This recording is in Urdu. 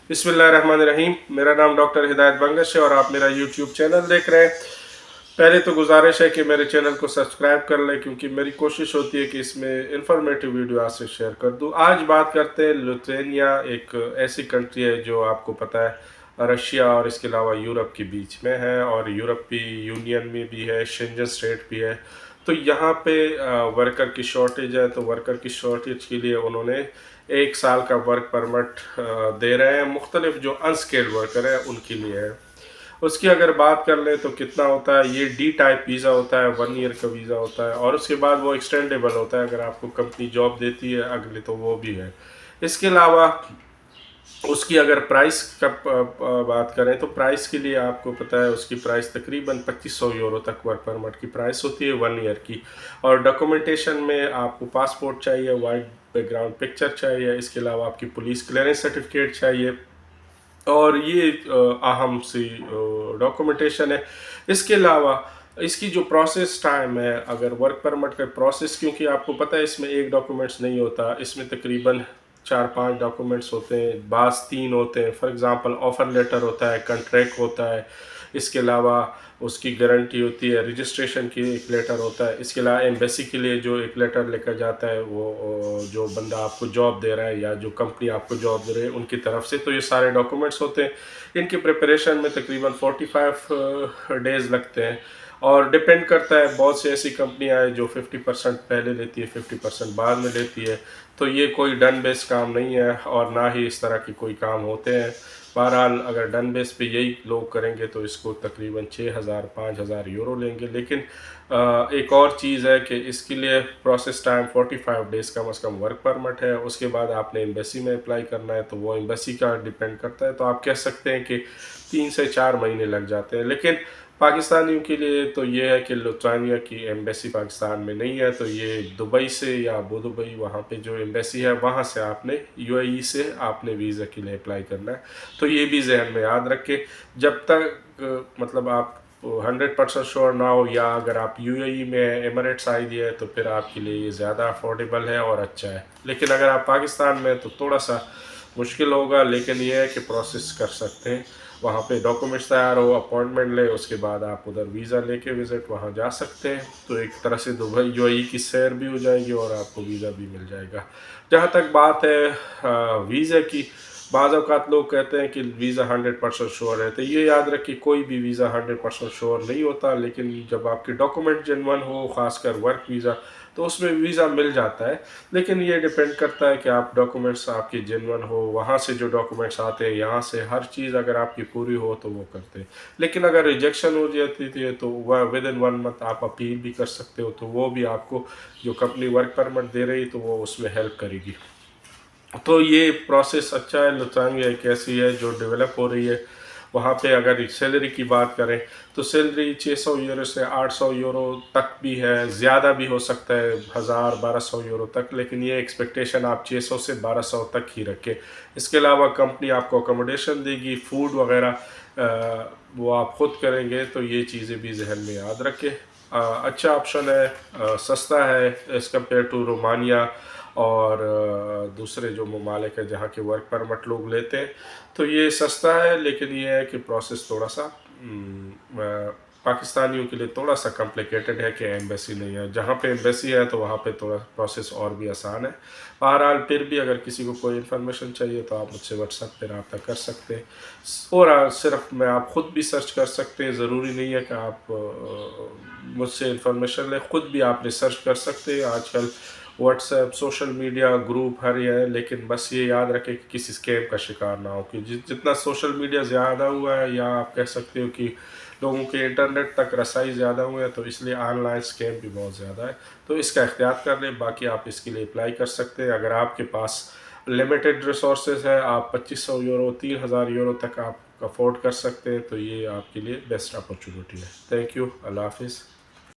بسم اللہ الرحمن الرحیم. میرا نام ڈاکٹر ہدایت بنگش ہے اور آپ میرا یوٹیوب چینل دیکھ رہے ہیں. پہلے تو گزارش ہے کہ میرے چینل کو سبسکرائب کر لیں کیونکہ میری کوشش ہوتی ہے کہ اس میں انفارمیٹیو ویڈیو آپ سے شیئر کر دوں. آج بات کرتے ہیں لتھوینیا. ایک ایسی کنٹری ہے جو آپ کو پتہ ہے رشیا اور اس کے علاوہ یورپ کے بیچ میں ہے اور یورپی یونین میں بھی ہے, شنجن اسٹیٹ بھی ہے. تو یہاں پہ ورکر کی شارٹیج ہے, تو ورکر کی شارٹیج کے لیے انہوں نے 1 سال کا ورک پرمٹ دے رہے ہیں. مختلف جو انسکیلڈ ورکر ہیں ان کے لیے ہے. اس کی اگر بات کر لیں تو کتنا ہوتا ہے, یہ ڈی ٹائپ ویزا ہوتا ہے, 1 ایئر کا ویزا ہوتا ہے اور اس کے بعد وہ ایکسٹینڈیبل ہوتا ہے اگر آپ کو کمپنی جاب دیتی ہے اگلے تو وہ بھی ہے. اس کے علاوہ اس کی اگر پرائس کا بات کریں تو پرائس کے لیے آپ کو پتہ ہے اس کی پرائس تقریباً 2500 یورو تک ورک پرمٹ کی پرائس ہوتی ہے 1 ایئر کی. اور ڈاکومنٹیشن میں آپ کو پاسپورٹ چاہیے, وائٹ بیک گراؤنڈ پکچر چاہیے, اس کے علاوہ آپ کی پولیس کلیئرنس سرٹیفکیٹ چاہیے اور یہ اہم سی ڈاکومنٹیشن ہے. اس کے علاوہ اس کی جو پروسیس ٹائم ہے, اگر ورک پرمٹ کا پروسیس, کیونکہ آپ کو پتہ ہے اس میں ایک ڈاکومنٹس نہیں ہوتا, اس میں تقریباً 4-5 ڈاکومنٹس ہوتے ہیں, بعض 3 ہوتے ہیں. فار ایگزامپل آفر لیٹر ہوتا ہے, کنٹریکٹ ہوتا ہے, اس کے علاوہ اس کی گارنٹی ہوتی ہے, رجسٹریشن کی ایک لیٹر ہوتا ہے, اس کے علاوہ ایمبیسی کے لیے جو ایک لیٹر لے کر جاتا ہے وہ جو بندہ آپ کو جاب دے رہا ہے یا جو کمپنی آپ کو جاب دے رہی ہے ان کی طرف سے. تو یہ سارے ڈاکومنٹس ہوتے ہیں. ان کی پریپریشن میں تقریباً 45 ڈیز لگتے ہیں اور ڈپینڈ کرتا ہے. بہت سی ایسی کمپنیاں ہیں جو 50% پہلے لیتی ہے, 50% بعد میں لیتی ہے. تو یہ کوئی ڈن بیس کام نہیں ہے اور نہ ہی اس طرح کے کوئی کام ہوتے ہیں. بہرحال اگر ڈن بیس پہ یہی لوگ کریں گے تو اس کو تقریباً 6,000-5,000 یورو لیں گے. لیکن ایک اور چیز ہے کہ اس کے لیے پروسیس ٹائم 45 ڈیز کم از کم ورک پرمٹ ہے. اس کے بعد آپ نے ایمبیسی میں اپلائی کرنا ہے تو وہ ایمبیسی کا ڈیپینڈ کرتا ہے. تو آپ کہہ سکتے ہیں کہ 3 سے 4 مہینے لگ جاتے ہیں. لیکن پاکستانیوں کے لیے تو یہ ہے کہ لتھوانیا کی ایمبیسی پاکستان میں نہیں ہے, تو یہ دبئی سے یا ابو دبئی وہاں پہ جو ایمبیسی ہے وہاں سے آپ نے UAE سے آپ نے ویزا کے لیے اپلائی کرنا ہے. تو یہ بھی ذہن میں یاد رکھے. جب تک مطلب آپ 100% شور نہ ہو, یا اگر آپ UAE میں ایمریٹس آئی دی ہے تو پھر آپ کے لیے یہ زیادہ افورڈیبل ہے اور اچھا ہے. لیکن اگر آپ پاکستان میں تو تھوڑا سا مشکل ہوگا, لیکن یہ ہے کہ پروسیس کر سکتے ہیں. وہاں پہ ڈاکومنٹس تیار ہو, اپوائنٹمنٹ لے, اس کے بعد آپ ادھر ویزا لے کے وزٹ وہاں جا سکتے ہیں. تو ایک طرح سے دبئی UAE کی سیر بھی ہو جائے گی اور آپ کو ویزا بھی مل جائے گا. جہاں تک بات ہے ویزا کی, بعض اوقات لوگ کہتے ہیں کہ ویزا 100% شور ہے. تو یہ یاد رکھیں کوئی بھی ویزا 100% شور نہیں ہوتا. لیکن جب آپ کے ڈاکومنٹ جنون ہو, خاص کر ورک ویزا, تو اس میں ویزا مل جاتا ہے. لیکن یہ ڈیپینڈ کرتا ہے کہ آپ ڈاکومنٹس آپ کی جنون ہو, وہاں سے جو ڈاکومنٹس آتے ہیں یہاں سے ہر چیز اگر آپ کی پوری ہو تو وہ کرتے ہیں. لیکن اگر ریجیکشن ہو جاتی تھی تو وہ ودن 1 منتھ آپ اپیل بھی کر سکتے ہو, تو وہ بھی آپ کو جو کمپنی ورک پرمٹ دے رہی تو وہ اس میں ہیلپ کرے گی. تو یہ پروسیس اچھا ہے. لتھوانیا ایک ایسی ہے جو ڈیولپ ہو رہی ہے. وہاں پہ اگر سیلری کی بات کریں تو سیلری 600 یورو سے 800 یورو تک بھی ہے, زیادہ بھی ہو سکتا ہے 1000-1200 یورو تک. لیکن یہ ایکسپیکٹیشن آپ 600 سے 1200 تک ہی رکھیں. اس کے علاوہ کمپنی آپ کو اکوموڈیشن دے گی, فوڈ وغیرہ وہ آپ خود کریں گے. تو یہ چیزیں بھی ذہن میں یاد رکھیں. اچھا آپشن ہے, سستا ہے ایز کمپیئر ٹو رومانیا اور دوسرے جو ممالک ہیں جہاں کے ورک پرمٹ لوگ لیتے ہیں. تو یہ سستا ہے, لیکن یہ ہے کہ پروسیس تھوڑا سا پاکستانیوں کے لیے تھوڑا سا کمپلیکیٹڈ ہے کہ ایمبیسی نہیں ہے. جہاں پہ ایمبیسی ہے تو وہاں پہ تھوڑا پروسیس اور بھی آسان ہے. بہرحال پھر بھی اگر کسی کو کوئی انفارمیشن چاہیے تو آپ مجھ سے واٹس ایپ پہ رابطہ کر سکتے ہیں, اور صرف میں آپ خود بھی سرچ کر سکتے ہیں. ضروری نہیں ہے کہ آپ مجھ سے انفارمیشن لیں, خود بھی آپ ریسرچ کر سکتے ہیں. آج کل WhatsApp, social media, group ہر یہ ہے, لیکن بس یہ یاد رکھیں کہ کسی اسکیم کا شکار نہ ہو. کہ جتنا سوشل میڈیا زیادہ ہوا ہے, یا آپ کہہ سکتے ہو کہ لوگوں کے انٹرنیٹ تک رسائی زیادہ ہوئے ہیں, تو اس لیے آن لائن اسکیم بھی بہت زیادہ ہے. تو اس کا احتیاط کر لیں. باقی آپ اس کے لیے اپلائی کر سکتے ہیں. اگر آپ کے پاس لمیٹڈ ریسورسز ہے, آپ 2500 یورو 3000 یورو تک آپ افورڈ کر سکتے ہیں, تو یہ آپ کے لیے بیسٹ اپرچونٹی ہے. Thank you. اللہ حافظ.